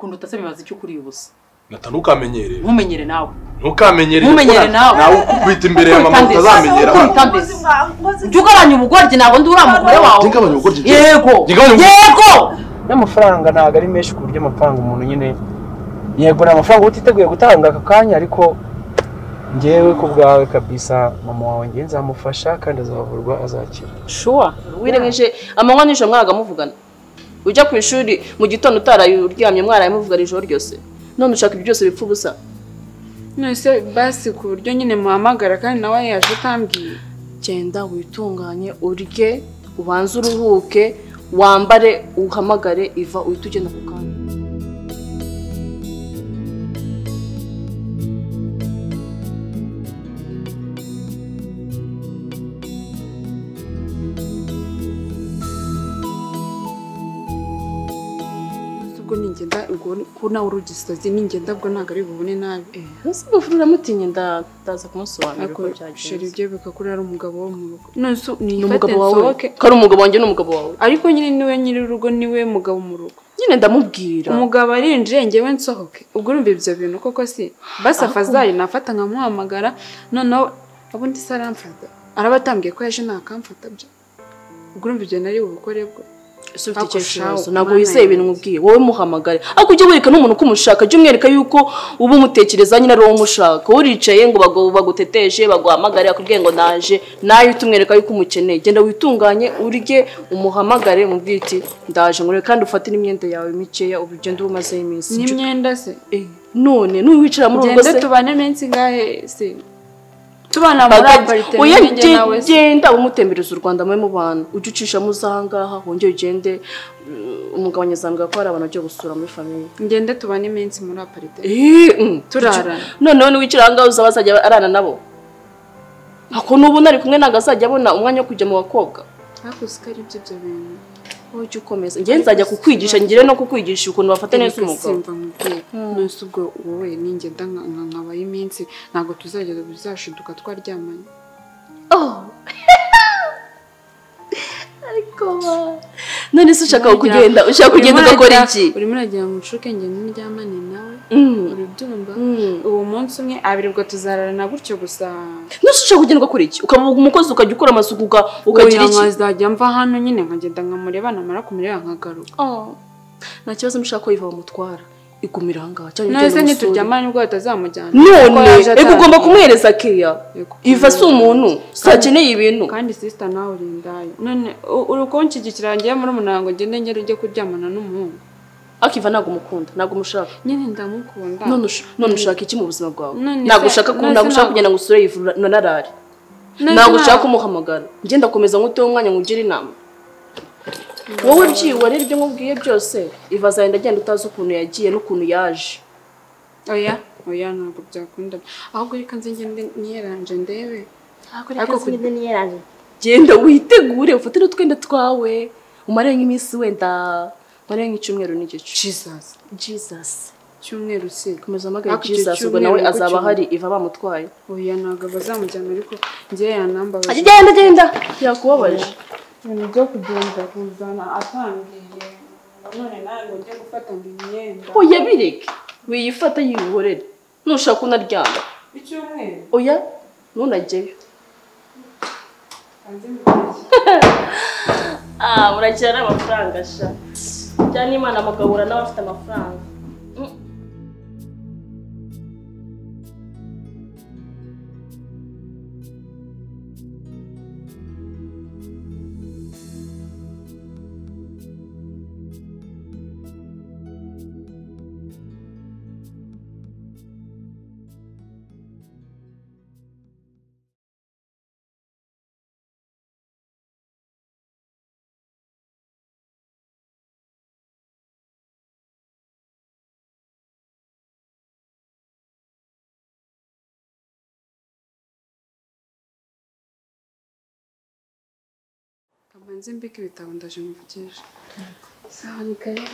ukuntu utasabimaze cyo kuri ubusa Natanukammenyere ntumenyere nawe ntumenyere nawe ukubita imbere ya mama utazamenyera ugaranya ubugoryi nabo ndi uramugore wawe yego n'amafaranga ntago ari menshi ku buryo amafaranga umuntu nyine yego n'amafaranga utiteguye gutanga aka kanya ariko ngewe ku bwawe kabisa mama wawe ngiye nzamufasha kandi azavurwa azakira sure wirengeje amanywa n'ijoro mwaga muvugana ujya ku ishuri mu gitondo utararyamye mwaraye muvugana ijoro ryose none ushaka ibyo byose bipfa ubusa nose basi ku buryo nyine muhamagara kandi nawe yaje atambwiye genda witunganye urye ubanze uruhuke wambare uhamagare iva uhita ugenda ku kanya ningenda ubwo nawe urugisazi ningenda bwo ntago ari bubone nabi ese bufurira mutinye ndaza kumusobanurira ko byagenze sheri byo bikakuri ari umugabo wo mu rugo none ni umugabo wawe kari umugabo wanjye n'umugabo wawe ariko nyine niwe nyiri urugo niwe mugabo mu rugo nyine ndamubwira umugabo arinjiye ngewe nsohoke ubwo urumva ibyo bintu koko si basi afazari nafata nkamuhamagara noneho abundi se aramfata arabatambwiye ko yaje nakamfata byo ubwo urumva ibyo nari bubukore bwo ufite ikibazo ntabwo wizeye ibintu mubwiye wowe muhamagare ariko ujye wereka n'umuntu ko umushaka jya umwereka yuko uba umutekereza nyine ari wowe umushaka uricaye ngo baguteteje baguhamagare akubwiye ngo naje nawe uhita umwereka yuko umukeneye genda witunganye urye umuhamagare mubwire iti ndaje ngure kandi ufate n'imyenda yawe mikeya ubu ugenda umazeho iminsi n'imyenda se none n'uwicara muri ubwo se tubane iminsi ngahe se tubana muri aparite n'inge nawe genda umutembereza u Rwanda mwe mu bantu ujye ucisha muzahangaha wongeye ugende umugabo nyazambwa ko hari abantu bagiye gusura muri famille ngende tubane iminsi muri aparite turara noneho niwicara ahangaha uzabazajya arana nabo ako nubu nari kumwe nagazajya abona umwanya wo kujya mu bakobwa ariko sikari ibyo bintu ujye ukomeza ngiye nzajya kukwigisha ngire no kukwigisha ukuntu bafata neza umugabo nose ubwo wowe ningenda nkabaye iminsi ntabwo tuzajya bizashiduka twaryamanye ariko none se ushaka kugenda ugakora iki urimo uragira ngo nshuke ngende ndyamane nawe urubyumva uwo munsi umwe abiri ubwo tuzararana gutyo gusa nose ushaka kugenda ugakora iki ukavuga umukozi ukajya ukora amasuku ukagira iki nkazajya mva hano nyine nkagenda nkamureba namara kumureba nkagaruka nta kibazo mushaka ko yiva bamutwara igumira ahangaha cyangwa none nituryamane ubwo batazamujyana none ugomba kumuhereza keya iva si umuntu sakeneye ibintu kandi sister nawe urindaye none urukonshigikira ngiye muri umunango ngende ngere ujye kuryamana n'umuhungu akiva ntabwo umukunda ntabwo umushaka nyine ndamukunda none ushaka iki mu buzima bwawe ntabwo ushaka kugenda ngo usure yivura narari ntabwo ushaka kumuhamagara ngenda komeza nguteho umwanya ngugire inama wowe byiwe rero ibyo nkubwiye byose iva azagenda agenda utazi ukuntu yagiye n'ukuntu yaje oya ntabwo byakunda ahubwo reka nze ngende niyeranje ndebe ariko kugenda niyeranje genda witegure ufate n'utwenda twawe umare nk'iminsi wenda umare nk'icyumweru n'igice Jesus cyumweru se komeza amagara Jesus ubwo nawe azaba hari iva bamutwaye oya ntabwo bazamujyana ariko ngiye yanambabaje genda yakubabaje ibintu byo kugenda kuzana atangiye none nawe ngo njye gufata imyenda oya bireke wiyifata yihorere nushaka unaryama icyumweru oya nunajyeyo urakira n'amafaranga sha bya n'Imana mugabura n'abafite amafaranga kabanze mbike ibitabo ndaje muvugisha sawa ni kare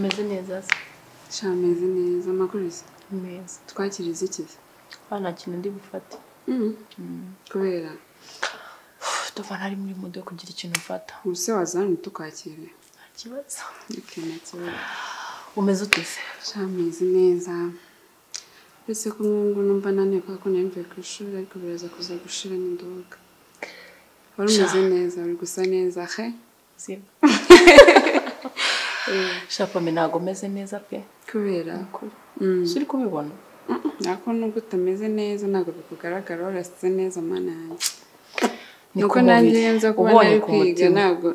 meze neza shameze neza amakuru meza twakiriza iki bana kintu ndi bufate kubera tuvana ari muri mudo kugira ikintu mfata ubuse wazana tukakire kibazo ikintu umeze utese cyameze neza ese ko ngo numva nane ko nemve ku ishuri ariko biraza kuza gushira n'indoga wari umeze neza uri gusa neza he ziba shapa me nago meze neza pe kubera suri kubibona nako nubwo utameze neza ntabwo bikugaragara urasa neza mana yanjye nuko nanjye yenza kuba nari kwiga ntabwo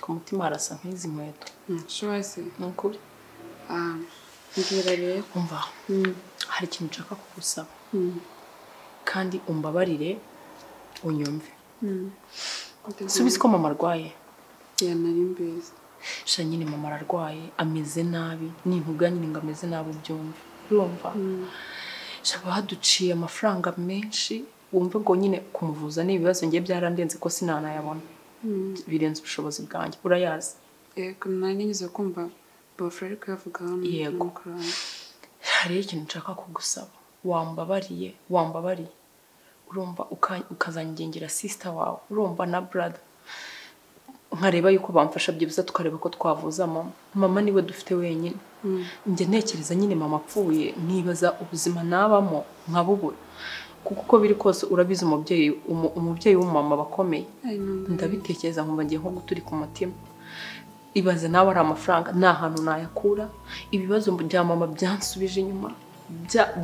ku mutima harasa nk'izi nkweto shwase nukuri ngira rero umva hari ikintu nshaka kugusaba kandi umbabarire unyumve subize ko mama arwaye nari mbizi sha nyine mama ararwaye ameze nabi nintuganye ngo ameze nabi ubyumve urumva shaba haduciye amafaranga menshi wumve ngo nyine kumuvuza n'ibibazo ngiye byarandenze ko sinanayabona birenze ubushobozi bwanjye urayazi yego nari ngize kumva bofre ko yavuga yego hari ikintu nshaka kugusaba wambabariye urumva ukazangengira sister wawe urumva na brother nkareba yuko bamfasha byibuza tukareba ko twavuza mama niwe dufite wenyine njye ntekereza nyine mama apfuye nibaza ubuzima nabamo nkabubura kuko uko biri kose urabizi umubyeyi w'umama bakomeye ndabitekereza nkumva ngiye nko guturi ku mutima ibaze nawe ari amafaranga nta hantu nayakura ibibazo bya mama byansubije inyuma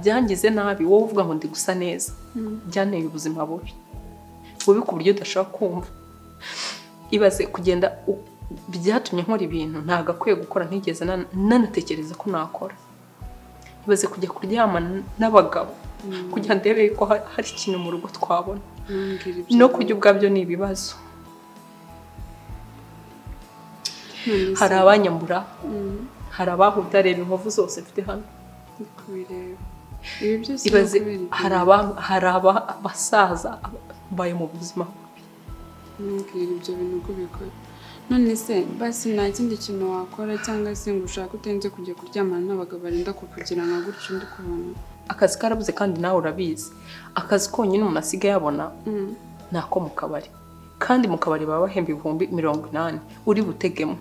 byangize nabi wowe uvuga ngo ndi gusa neza byanteye ubuzima bubi ku buryo udashaka kumva ibaze kugenda byatumye nkora ibintu ntago akwiye gukora ntigeze nanatekereza ko nakora ibaze kujya kuryama n'abagabo kugira ndebe ko hari ikintu mu rugo twabona no kujya ubwabyo ni ibibazo hari abanyambura hari abahubye areba inkovu zose mfite hano ibaze hari abasaza baye mu buzima mbwira ibyo bintu uko bikora none se basi nta kindi kintu wakora cyangwa se ngo ushaka utenze kujya kuryamana n'abagabo barinda kukugira nka gutyo ndi kubona akazi karabuze kandi nawe urabizi akazi konyine umuntu asigaye yabona ni ako mu kabari kandi mu kabari baba bahemba 80,000 uri butegemo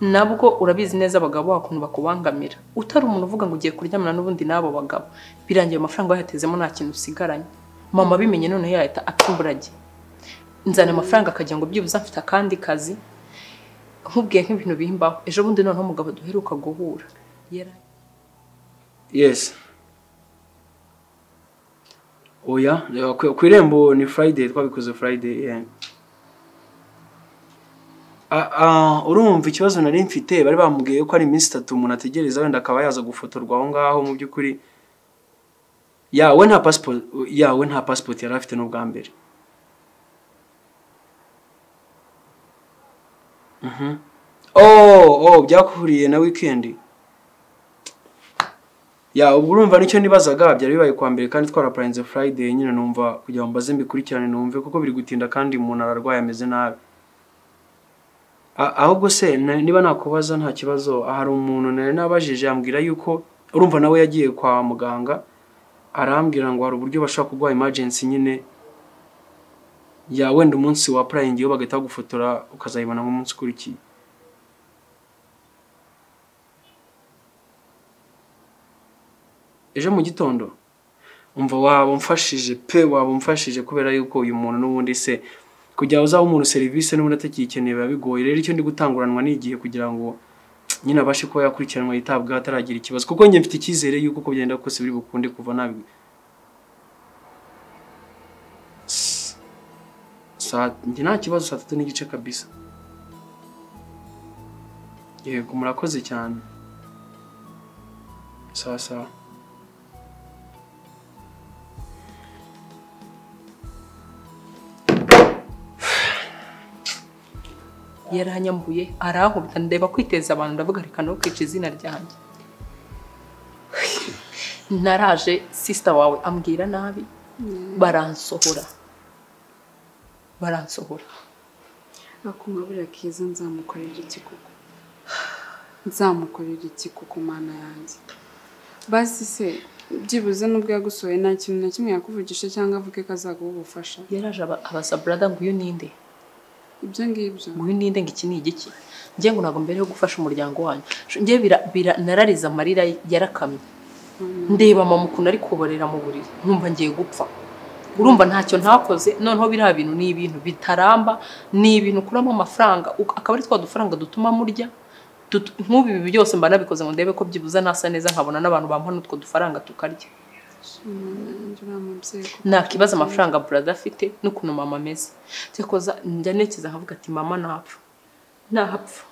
nabwo urabizi neza abagabo bakuntu bakubangamira utari umuntu uvuga ngo ugiye kuryamana n'ubundi nabo bagabo birangiye amafaranga yatezemo nta kintu usigaranye mama bimenye none yahita apfumburage nzana amafaranga akagira ngo byibuza mfite akandi kazi nkubwiye nk'ibintu bimbaho ejo bundi noneho umugabo duheruka guhura yes oya ku irembo ni Friday twabikoze Friday urumva ikibazo nari mfite bari bamubwiye ko ari iminsi 3 umuntu ategereza wenda akaba yaza gufotorwa aho ngaho mu byukuri yawe nta passport yari afite n'ubwa mbere byakuriye na weekend ubwo urumva nicyo nibazaga byari bibaye kwa mbere kandi twaraplaninze Friday nyine numva kugira ngo mbaze mbikurikirane numve kuko biri gutinda kandi umuntu ararwaye ameze nabi ahubwo se niba nakubaza nta kibazo hari umuntu nabajije ambwira yuko urumva nawe yagiye kwa muganga arambwira ngo hari uburyo bashaka kugwa emergency nyine wenda umunsi wa praying yo bagahita gufotora ukazayibona mu munsi ukurikiye ejo mu gitondo umva wabumfashije kubera yuko uyu muntu n'ubundi se kujya uzaho umuntu service n'ubundi atakikeneye biba bigoye rero icyo ndi gutanguranwa n'igihe kugira ngo nyine abashe kuba yakurikiranwa yitabwaho ataragira ikibazo kuko njye mfite icyizere yuko uko byenda kose biri bukunde kuva nabi njye nta kibazo 3:30 kabisa yego murakoze cyane sawa yaranyambuye arankubita ndeba kwiteza abantu ndavuga reka no kwica izina ryanjye naraje sister wawe ambwira nabi baransohora akumabura kiza nzamukorera iki kuko mana yanjye basi se byibuze n'ubwo yagusohoye nta kintu na kimwe yakuvugisha cyangwa avuge ko azaguha ubufasha yaraje abaza brother ngo uyu ninde ibyo ngibyo ngo uyu ninde ngo iki ni igiki njye ngo ntabwo mbere yo gufasha umuryango wanyu njye narariza amarira yarakamye ndeba mama ukuntu ari kuborera mu buriri nkumva ngiye gupfa urumva ntacyo ntakoze noneho biriya bintu ni ibintu bitaramba ni ibintu kuramo amafaranga akaba ari twa dufaranga dutuma murya nk'ubu ibi byose mba nabikoze ngo ndebe ko byibuze nasa neza nkabona n'abantu bampa n'utwo dufaranga tukarya nta kibazo amafaranga brother afite n'ukuntu mama ameze cyakoza njya nekeza nkavuga ati mama ntahapfa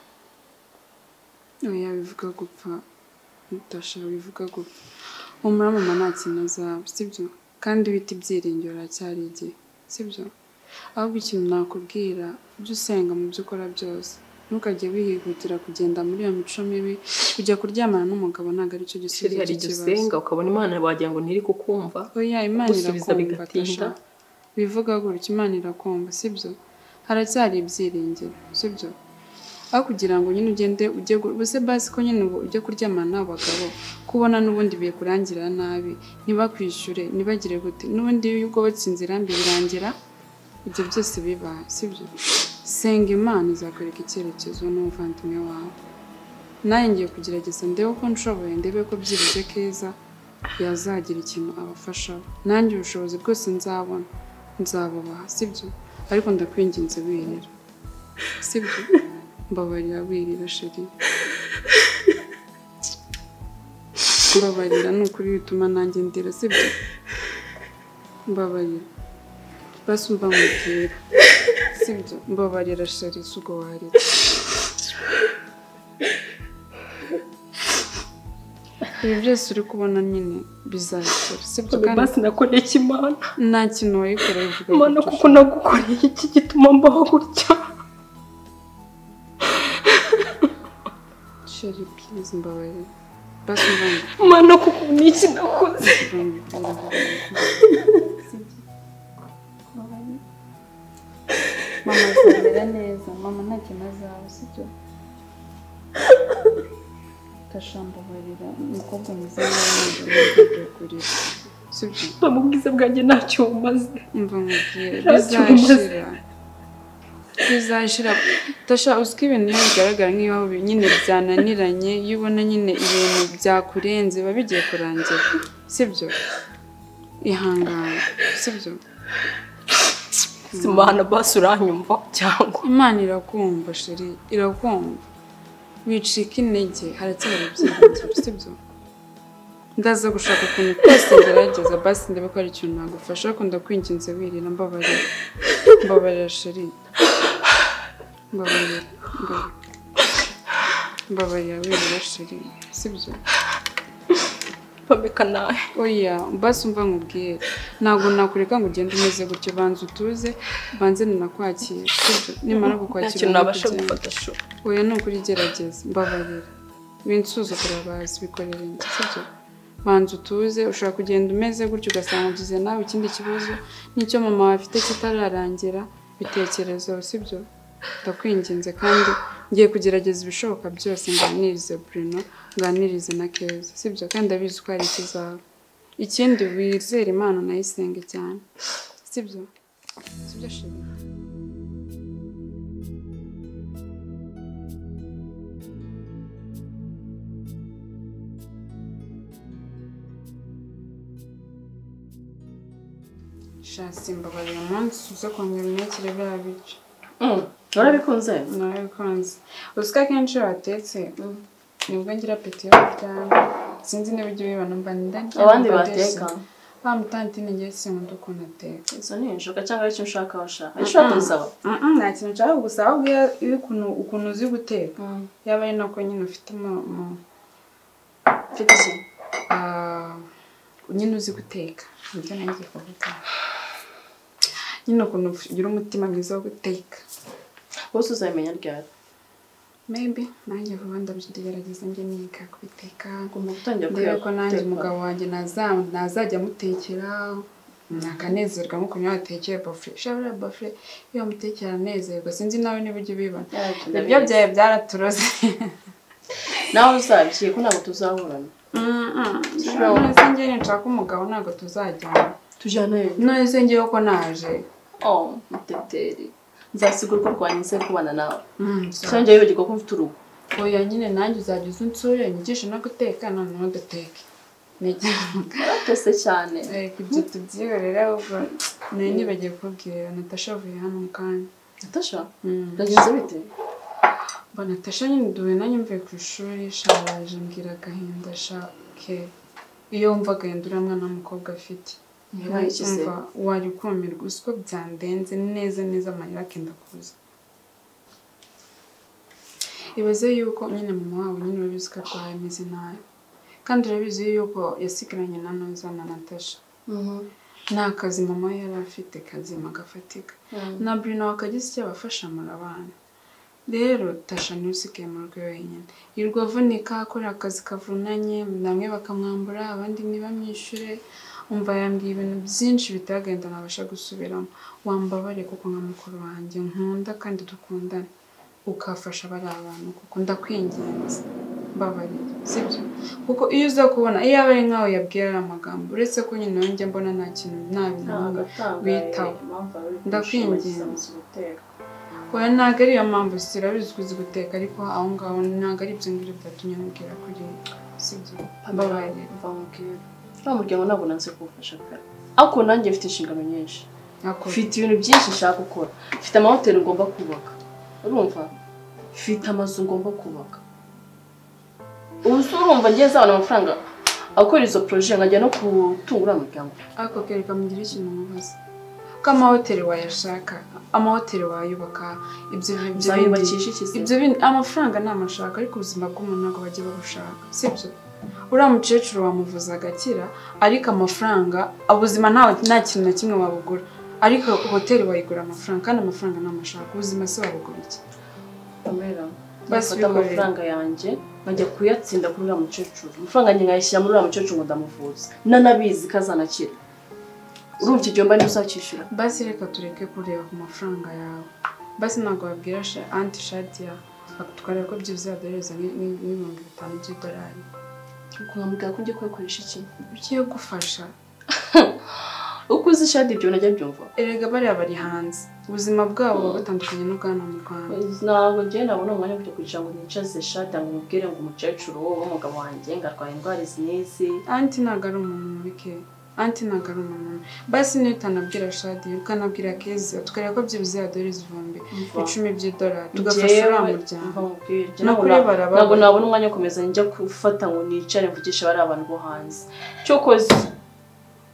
oya bivuga gupfa Natasha bivuga gupfa umura mama nta kintu azaba sibyo kandi ibiti byiringiro aracyari igihe sibyo ahubwo ikintu nakubwira ujye usenga mu byo ukora byose ntukajye wihutira kugenda muri iyo mico mibi kujya kuryamana n'umugabo ntabwo ari cyo gisubizo cy'ikibazo usenga ukabona imana wagira ngo ntiri kukumva oya imana irakumva Natasha bivuga gutya imana irakumva sibyo haracyari ibyiringiro sibyo aho kugira ngo nyine ugende ujye buse basi ko nyine ujye kuryamana n'abagabo kubona n'ubundi biye kurangira nabi ntibakwishyure ntibagire gute n'ubundi ubwo batsinzira mbi birangira ibyo byose bibaye sibyo senga imana izakwereka icyerekezo n'umuvandimwe wawe nawe ngiye kugerageza ndebe ko nshoboye ndebe ko byibuze keza yazagira ikintu abafashaho nanjye ubushobozi bwose nzabona nzabubaha sibyo ariko ndakwinginze wirira sibyo mbabarira wirira sheri mbabarira ni ukuri bituma nanjye ndira sibyo mbabarira basi umva nkubwira sibyo mbabarira sheri sugo warira ibi byose uri kubona nyine bizakora sibyo kandi basi nakoreye ikimana nta kintu wayikoreye uvuga mana kuko nagukoreye iki gituma mbaho gutya sheri please mbabarira basi umva mana kuko ni iki nakoze mama azamera neza mama nta kintu azaba sibyo tashambabarira umukobwa mwiza n'abandi sibyo ubwiza bwanjye ntacyo bumaze umva nkubwire bizashira tasha uziko ibintu iyo bigaragara nk'iyo nyine byananiranye iyo ubona nyine ibintu byakurenze biba bigiye kurangira sibyo ihangane sibyo simana basi uranyumva cyangwa imana irakumva sheri irakumva wicika intege haracyari ibyiringiro sibyo ndaza gushaka ukuntu twese ngerageza basi ndebe ko hari ikintu nagufasha ariko ndakwinginze wirira mbabarira sheri mbabarira wirira sheri sibyo pameka nawe oya basi umva nkubwire ntabwo nakureka ngo ugende umeze gutyo banza utuze banze nanakwakira sibyo nimara kukwakira ikintu nabasha gufata sho oya ni ukuri gerageza mbabarira winsuzugura bazi bikorere njye sibyo banza utuze ushobora kugenda umeze gutyo ugasanga ugize nawe ikindi kibazo n'icyo mama wawe afite kitararangira bitekerezo sibyo ndakwinginze kandi ngiye kugerageza ibishoboka byose nganirize Bruno nganirize na Keza sibyo kandi abizi ko hari ikizaba ikindi wizere Imana nayisenge cyane sibyo sheri shasimba bari umunsi uza kongera imyakire bya bice warabikunze narabikunze uziko akenshi watetse nibwo ngira peti yo kuryama sinzi niba ujya ubibona mba ndarya abandi bateka wa mutantine ngiye sinkunda ukuntu ateka izo ni inshuka cyangwa aricyo ushaka washaka icyo tuzaba nta kintu nshaka gusa ahubwo iyo ukuntu uzi guteka yaba ari nako nyine ufitemo ufite iki nyine uzi guteka nibyo nanjye kuvuga nyine ukuntu ugira umutima mwiza wo guteka bose uzabimenya ryari maybe nanjye vuba ndabigerageza njye niga kubiteka ngomba gutangira ndebe ko nanjye umugabo wanjye nazajya amutekera nakanezerwa nk'uko niyo watekeye bofre shabura bofre iyo amutekera anezerwa sinzi nawe niba ujya ubibona ibyo byawe byaraturoze nawe uzabyiye ko ntabwo tuzaburana none se njye nshaka umugabo ntabwo tuzajyana. tujyana he? None se njyewe ko naje. Muteteri nzasiga urugo rwanjye nse kubana nawe Sawa. cyangwa yibagirwa ko mfite urugo. Oya nyine nanjye uzajya uza unsure nyigishe no guteka noneho duteke. Aratose cyane. Ibyo tubyihorera ahubwo nari nibagiye kubwira Natasha avuye hano mu kanya. Natasha? Ndagenze bite? Natasha nyine duwe nanjye mvuye ku ishuri shaje mbwira agahinda shake iyo wumva agahinda uriya mwana w'umukobwa afite. Umva wari kumirwa usiko byandenze neza neza amarira akenda kuza. Ibaze yuko nyine mama wawe nyine urabizi ko arwaye ameze nabi kandi urabizi yuko yasigaranye na Noza na Natasha. Nta kazi mama yari afite kazima gafatika na Bruno wakagize icyo abafasha murabana. Rero Tasha niwe usigaye mu rugo wenyine yirirwa avunika akora akazi kavunanye namwe bakamwambura abandi ntibamwishure. Umva yambwiye ibintu byinshi bitagenda nabasha gusubiramo. Wambabare kuko nka mukuru wanjye nkunda kandi dukundana ukafasha bari abantu kuko ndakwinginze mbabarira sibyo kuko iyo uza kubona iyo aba ari nkawe yabwira amagambo uretse ko nyine nanjye mbona nta kintu ntabwo bitaho ndakwinginze. Oya ntabwo ariyo mpamvu sirabizi uzi guteka ariko aho ngaho ntabwo ari ibyo ngibyo byatumye mubwira kuri sibyo mbabarira. Muryango ntabwo nanze kuwufasha kare ariko nanjye mfite inshingano nyinshi. Mfite ibintu byinshi nshaka gukora. Mfite amahoteli ngomba kubaka urumva mfite amazu ngomba kubaka. Urumva ngiye zabona amafaranga akora izo projet nkajya no kutungura umuryango. Ariko kereka mugira ikintu mubaza ko amahoteli wayashaka amahoteli wayubaka ibyo amafaranga namashaka ariko ubuzima bw'umuntu ntabwo bagiye babushaka sibyo. Uriya mukecuru wamuvuza agakira ariko amafaranga ubuzima nta kintu na kimwe wabugura ariko hoteli wayigura amafaranga kandi amafaranga namashaka ubuzima se wabugura iki? Basi amafaranga yanjye nkajya kuyatsinda kuri uriya mukecuru. Amafaranga yanjye nkayashyira muri uriya mukecuru ngo ndamuvuza nanabizi ko azanakira. Urumva icyo mba ntuzakishyura. Basi reka tureke kureba ku mafaranga yawe. Basi ntabwo wabwira anti Shadia tukareba ko byibuze yadohereza n'ibihumbi 5 by'idolari. Ukamubwira ko ugiye kuyakoresha iki? Ugiye gufasha. Uko uzi Shadia ibyo najya byumva. Erega bariya bari hanze. Ubuzima bwabo buba butandukanye no bwana mu Rwanda. Ntabwo njye nabona umwanya wo kugira ngo nicaze Shadia ngo mubwire ngo umukecuru wowe w'umugabo wanjye ngarwaye indwara izi. Anti ntabwo ari umuntu mubike. Anti ntabwo ari umuntu. Basi niyo utanabwira Shadia ukanabwira Keza tukareba ko byibuze yadohereza ibihumbi 10 by'idolari tugafasha uriya muryango. Ntabwo nabona umwanya wo komeza njya gufata ngo nicare mvugisha bari abantu bo hanze. Cyokoze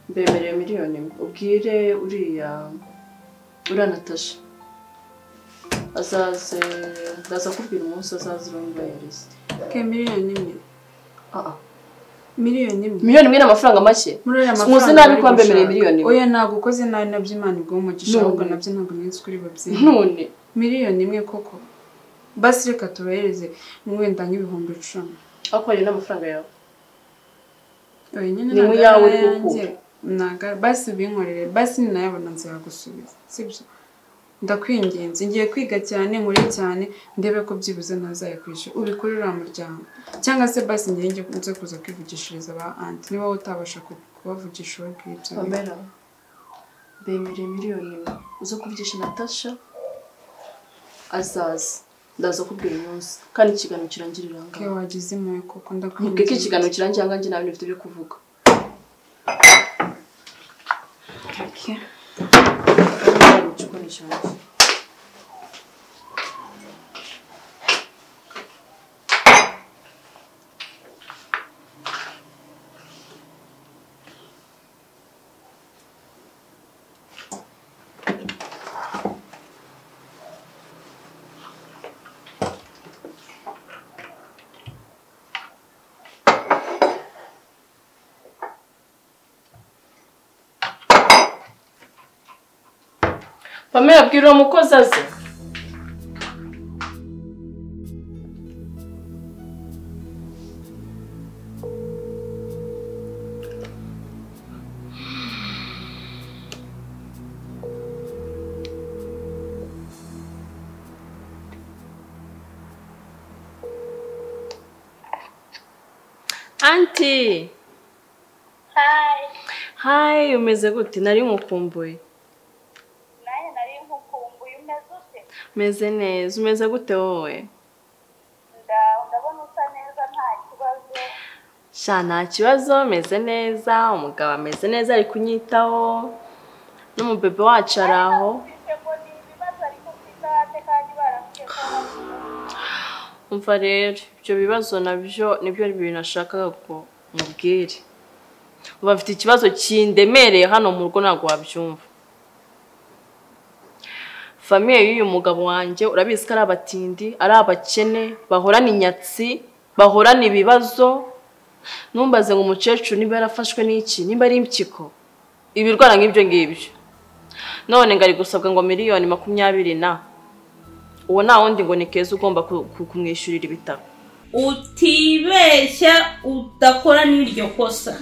mbemereye miliyoni ubwire uriya Natasha ndaza kubwira umunsi azaza urumva yarese. Miliyoni imwe. Miliyoni imwe. Miliyoni imwe n'amafaranga make. Muzi nabi ko mbemereye miliyoni imwe. Oya ntabwo ukoze nabi nabyo Imana igwa umugisha ahubwo nabyo ntabwo nzi kuri babyeyi. None miliyoni imwe koko. Basi reka tubahereze mwenda nk'ibihumbi 10. Ako ari n'amafaranga yawe. Oya nyine ntabwo yawe uri gukura. Naga basi binkorere basi ninayabona nzagusubiza sibyo. Ndakwingenze ngiye kwiga cyane nkore cyane ndebe ko byibuze nazayakwishyura ubikorera umuryango cyangwa se basi ngiye nze kuza kwivugishiriza ba anti niba utabasha kubavugisha wabwibyo. Kamera bemereye miliyoni imwe uza kuvugisha Natasha azaza ndaza kubwira umunsi kandi ikiganiro kirangirira ngaho. Ke wagize imwe koko ndakwinginze. Ubwo iki kiganiro kirangira ngaho njye nawe nifite byo kuvuga. Okay. Pamela abwira uwo mukozi aze. Auntie. Hi, umeze gute? Nari nkukumbuye. Naye nari nkukumbuye umeze ute? Meze neza. Umeze gute wowe? Ndabona usa neza nta kibazo. Sha nta kibazo, meze neza, umugabo ameze neza ari kunyitaho. N'umubebe wacu araho. Umva rero, ibyo bibazo nabyo nibyo ibintu nashakaga ko mubwire. Uba afite ikibazo kindemereye hano mu rugo ntabwo wabyumva. Famiye y'uyu mugabo wanjye urabizi ko ari abatindi, ari abakene, bahorana inyatsi, bahorana ibibazo. Numbaze ngo umukecuru niba yarafashwe n'iki, niba ari impyiko. Ibirwara nk'ibyo ngibyo. None ngari gusabwa ngo miliyoni 20 na. Uwo nta wundi ngo ni Keza ugomba kumwishyurira ibitaro. Utibeshya udakora n'iryo kosa.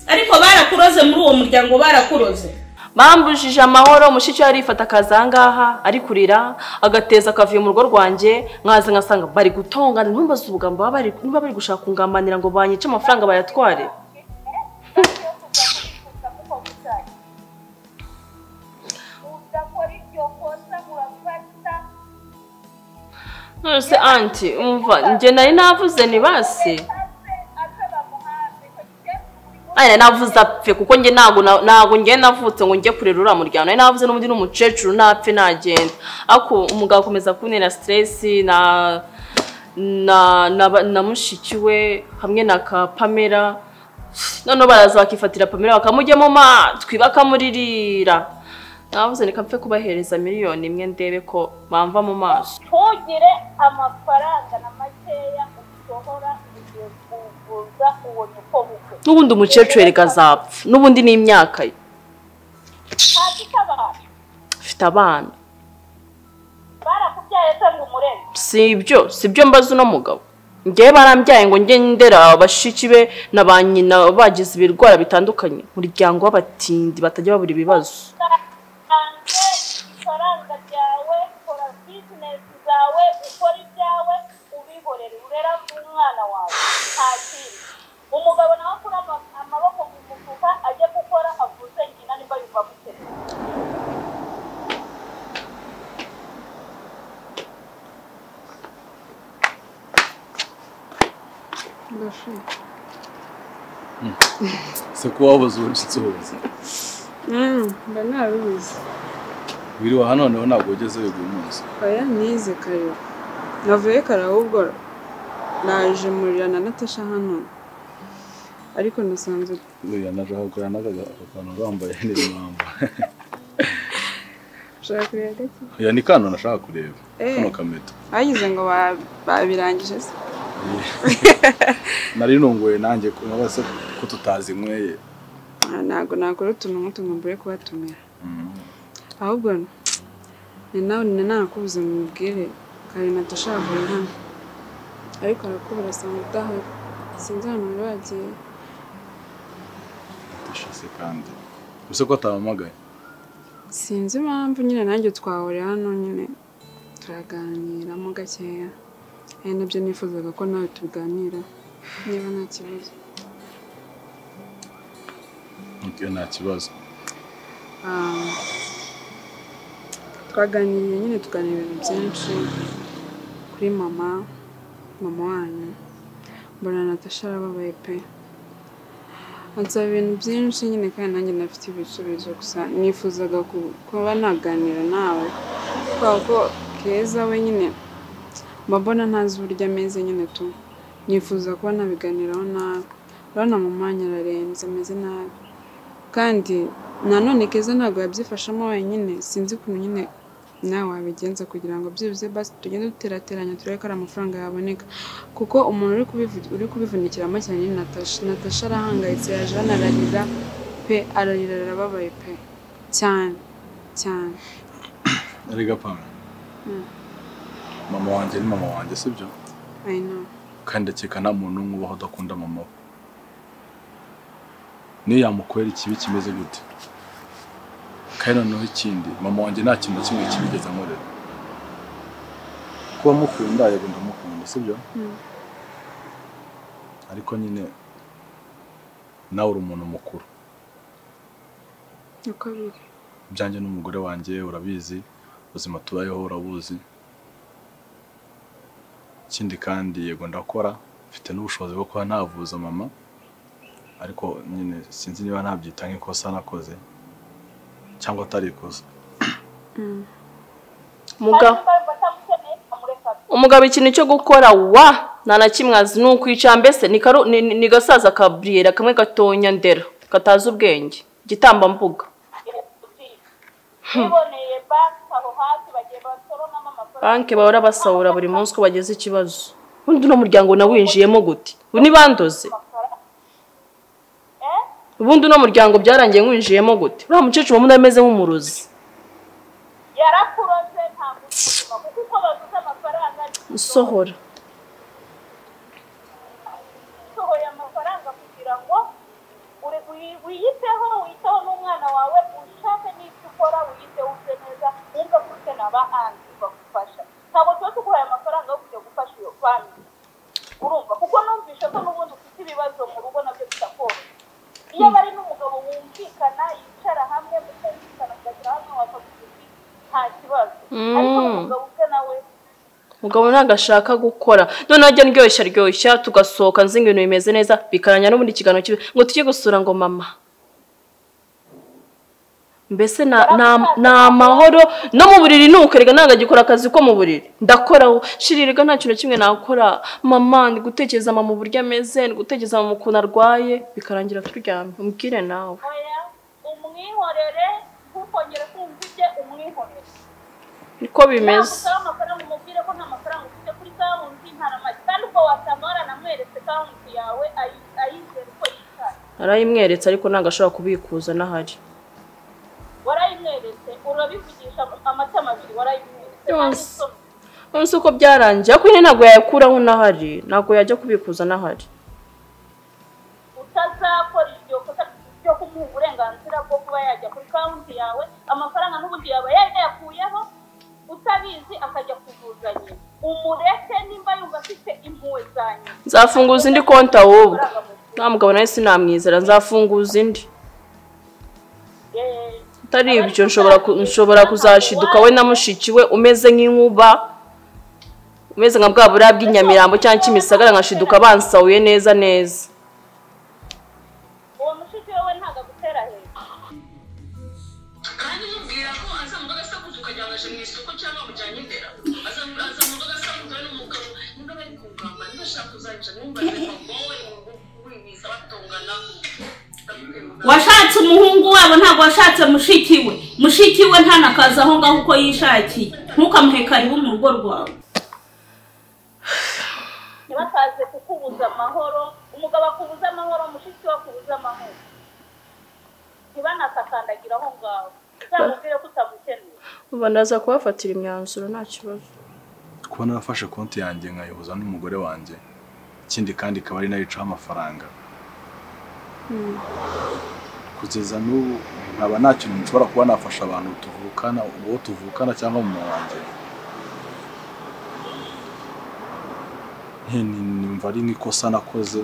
Ariko barakuroze muri uwo muryango barakuroze. Bambujije amahoro mushiki yari ifata kazangaha ari kurira agateza akavuye mu rugo rwanjye nkaza ngasanga bari gutongana ntumbaze ubugamba bari gushaka kungambanira ngo banyice amafaranga bayatware. Nose auntie umva nge nari navuze ni basi. Aya navuze apfe kuko nge nago nge navutse ngo nge kurera ura muryango. Nari navuze n'umundi n'umukecuru napfe nagenda. Ako umugabo akomeza kunera stress na mushiki we hamwe na ka Pamela. None baraza bakifatira Pamela bakamujyemo matwi bakamuririra. Navuze nikapfe kubahereza miliyoni 1 ndebe ko bamva mu maso. Tugire amafaranga na makeya usohora igiye kuvuza uwo nyuko bukwe. N'ubundi umukecuru yereka zapfa. N'ubundi ni imyaka ye. Afite abana. Barakubyaye cyangwa umurenge? Sibyo mbaza uno mugabo. Ngiye barambyaye ngo nge ndera abashiki be na banyina bagize ibirwara bitandukanye. Muryango w'abatindi batajya babura ibibazo. Faranga ryawe, kora business zawe, ukora ibyawe, ubihorere urera umwana wawe. Nta kintu. Umugabo nawe akura amaboko mu mufuka ajye gukora avuze nyina nimba yumva gute. Se ko wabuze ubushitsi hose. Mba narubizi. Wiriwe hano noneho ntabwo ugeze uyu munsi. Oya nize kare. Navuye kare ahubwo naje murira na Natasha hano. Ariko nasanze Uyu naje gukora n'akantu bambaye n'impamvu. Shaka kureba iki? Oya ni kano nashaka kureba. Kano kameto. Bagize ngo babirangije se. Nari nunguye nanjye kubase ko tutazinyweye. Ntago nakora utuntu nk'utuntu mbere kubatumira. Ahubwo ni nawe nakubuze mubwire kare Natasha avuye hano. Ariko arakubura asanga udahari. Sinzi ahantu bagiye. Tashase kandi. Use ko atamamagaye. Sinzi impamvu nyine nanjye twahurira hano nyine turaganiramo gakeya. Nabyo nifuzaga ko nawe tuganira niba nta kibazo. Nta kibazo. Twaganiriye nyine tuganira ibintu byinshi kuri mama wanyu. Mbona Natasha arababaye pe. Ansaba ibintu byinshi nyine kandi nanjye nafite ibisubizo gusa nifuzaga kuba naganira nawe. Kuko Keza we nyine mbona ntazi uburyo ameze nyine tu. Nifuza kuba nabiganiraho nawe. Urabona mama ararenze ameze nabi. Kandi nanone Keza ntabwo yabyifashamo wenyine. Sinzi ukuntu nyine nawe wabigenza kugira ngo byibuze basi tugende duterateranya turebe ko ari amafaranga yaboneka. Kuko umuntu uri kubivunikiramo cyane ni Natasha. Natasha arahangayitse yaje anararira pe ararira arababaye pe. Cyane. Ariga Pamela. Mama wanjye ni mama wanjye sibyo? I know. Kandi akeka nta muntu n'umwe ubaho udakunda mama we. Niyo yamukorera ikibi kimeze gute? Kandi noneho ikindi mama wanjye nta kintu kimwe kibigeza nkorera. Kuba mukunda yego ndamukunda sibyo? Ariko nyine nawe uri umuntu mukuru. uko biri Byanjye n'umugore wanjye urabizi, ubuzima tubayeho urabuzi. Ikindi kandi yego ndakora, mfite n'ubushobozi bwo kuba navuza mama, ariko nyine sinzi niba nabyita nk'ikosa nakoze cyangwa atari ikosa. Umugabo ikintu cyo gukora nta na kimwe azi ni ukwicara mbese ni gasaza kabriyera kamwe gatonya ndera katazi ubwenge gitambambuga. Banki bahora basahura buri munsi ko bageze ikibazo. Ubundi no muryango nawinjiyemo gute? Ni bandoze. Ubundi no muryango byarangiye nkwinjiyemo gute? Uriya mukecuru mumwe ameze nk'umurozi. Yarakuroze nta mutima kuko bavuze amafaranga Sohora. Sohoya amafaranga kugira ngo wiyiteho n'umwana wawe ushake n'icyo ukora wiyiteho use neza wumva ko ufite n'aba anti bagufasha. Ntabwo tuba tuguhaye amafaranga yo kujya gufasha iyo family. Urumva kuko numvishe ko n'ubundi ufite ibibazo mu rugo nabyo bitakoroha. Iyo bari n'umugabo wumvikana yicara hamwe mukumvikana kugira hamwe wakavuga nta kibazo. Ariko umugabo ufite nawe Mugabo ntago ashaka gukora. None ajya ndyoshya tugasohoka nzi ibintu bimeze neza bikaranya n'ubundi kiganiro kibe ngo tujye gusura ngo mama. Mbese na mahoro no mu buriri nukerega nanga gikora akazi ko mu buriri. Ndakora shirirega nta kintu kimwe nakora. Mama ndi gutekereza mama burya ameze, ndi gutekereza mama ukuntu arwaye bikarangira turyamye. Umbwire nawe. umwihorere ntukongere kumva ibye umwihorere. Niko bimeze. Umubwire ko nta mafaranga ufite kuri kaunti nta n'amagi kandi ubwo wasamara namweretse kaunti yawe ayizere uko yicaye. Arayimweretse ariko ntago ashobora kubikuza n'ahari. Warayimweretse urabivugisha amatama abiri warayimweretse. Onse uko byarangiye ko ntago yakuraho n'ahari ntago yajya kubikuza n'ahari. Utazakora iryo kosa ryo kumuha uburenganzira bwo kuba yajya kuri kaunti yawe amafaranga n'ubundi yaba yakuyeho utabizi akajya kuvuzanya. Umureke nimba yumva afite impuhwe zanyu. Nzafunguza indi konti ahubwo. Nta mugabo nawe sinamwizera nzafunguza indi. Tari ibyo nshobora kuzashiduka we na mushiki we umeze nk'inkuba. Umeze nka bwa buriya bw'inyamirambo cyangwa Kimisagara nkashiduka bansahuye neza neza. Uwo mushiki we ntago agutera hejuru. Kandi mubwira ko azamuga gasakuza ukajyanaje mu isoko cyangwa mujyanye indera. Azamuga gasakuza n'umugabo niba bari kugamba ndashaka kuzanca numbaze ngo wibiza batongana. Washatse umuhungu wabo ntabwo washatse mushiki we ntanakaza aho ngaho uko yishakiye ntukamuhe karibu mu rugo rwawe. Ntibakaze kukubuza amahoro, umugabo akubuza amahoro, mushiki we akubuza amahoro. Ntibanasakandagira aho ngaho. Uzamubwire ko utamukeneye. Uba ndaza kubafatira imyanzuro nta kibazo. Kuba narafashe konti yanjye nkayihuza n'umugore wanjye, ikindi kandi ikaba ari nayo icaho amafaranga. Kugeza n'ubu nkaba nta kintu nshobora kuba nafasha abantu tuvukana cyangwa mu wanjye. Nimva ari nk'ikosa nakoze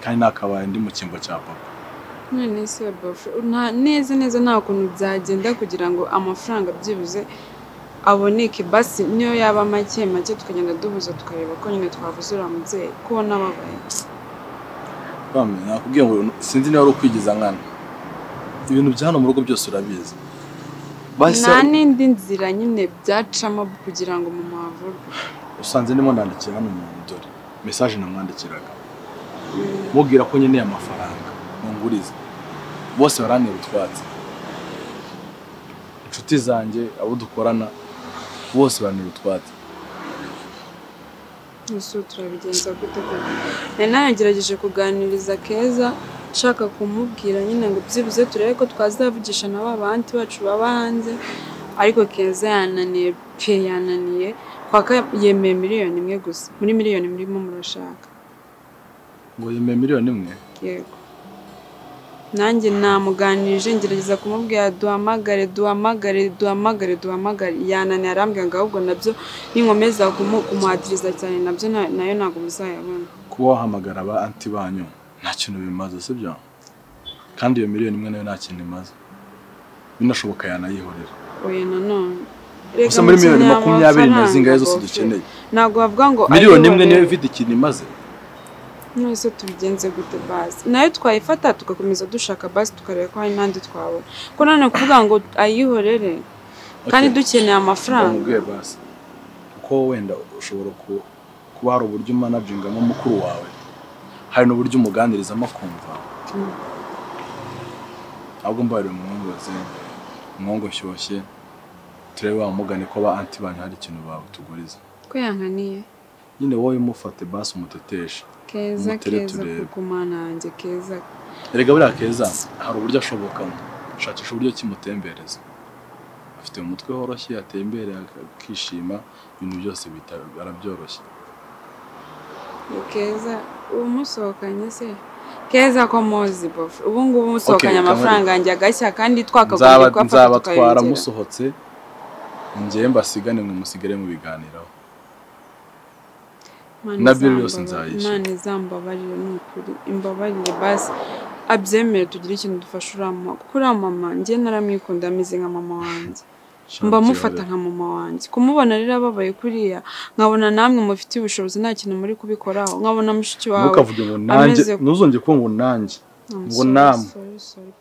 kandi nakabaye ndi mu cyimbo cya papa. none se bofe neza nta kuntu byagenda kugira ngo amafaranga byibuze aboneke basi niyo yaba make tukagenda duhuza tukareba ko nyine twavuze uriya mubyeyi kubona ababaye. Nakubwiye ngo sinzi niba ari ukwigiza nkana. Ibintu byano mu rugo byose urabizi. Nta n'indi nzira nyine byacamo kugira ngo mama avurwe. Usanze ndimo ndandikira hano mu dore message namwandikiraga. Mubwira ko nyine amafaranga nguriza. Bose baranira utwatsi. Inshuti zanjye abo dukorana bose baranira utwatsi. Nso turabigenza gute ko nagerageje kuganiriza Keza nshaka kumubwira nyine ngo byibuze turebe ko twazavugisha na babandi bacu baba hanze ariko Keza yananiye kwaka yemeye miliyoni imwe gusa muri miliyoni murimo murashaka ngo yemeye miliyoni imwe. Yego nanjye namuganirije ngerageza kumubwira duhamagare yananiye arambwira ngo ahubwo nabyo ninkomeza kumuhatiriza cyane nabyo nayo ntabwo muzayabona. Kuba wahamagara aba anti banyu nta kintu bimaze sibyo, kandi iyo miliyoni imwe nayo nta kintu imaze, binashoboka yanayihorera. Oya nanone gusa muri miliyoni 20 na zingahe zose dukeneye, ntabwo bavuga ngo miliyoni imwe niyo ifite ikintu imaze. Nose tubigenze gute basi nayo twayifata tugakomeza dushaka basi tukareba ko hari n'andi twabona ko none kuvuga ngo ayihorere kandi dukeneye amafaranga. Ubwe basi kuko wenda ushobora kuba hari uburyo managingamo mukuru wawe, hari n'uburyo umuganirizamo kumva ahubwo mbarire umwongo shyushye turebe wamugane ko ba anti banyu hari ikintu batuguriza ko yankaniye nyine wowe mufate basi umuteteshe Keza kugumana hanjye Keza. Erega buriya Keza hari uburyo ashoboka shakisha uburyo kimutembereza, afite umutwe horoshye atembere akishima ibintu byose arabyoroshye. Keza umusohokanye se Keza ko mozi bof ubu ngubu umusohokanye amafaranga yanjye agashya kandi twakagombye kwafata tukabatwara musohotse njye mbasigane mwe musigare mu biganiraho nabyo byose nzayisha. Imana izambabarire n'ukuri imbabarire basi abyemere tugire ikintu dufasha urama kuko mama njye naramwikunda ameze nka mama wanjye, mba mufata nka mama wanjye. Kumubona rero ababaye kuriya nkabona namwe mufite ubushobozi nta kintu muri kubikoraho, nkabona mushiki wawe ntukavuge ngo nanjye ntuzongeye ko ngo nanjye ngo namwe. Sorry,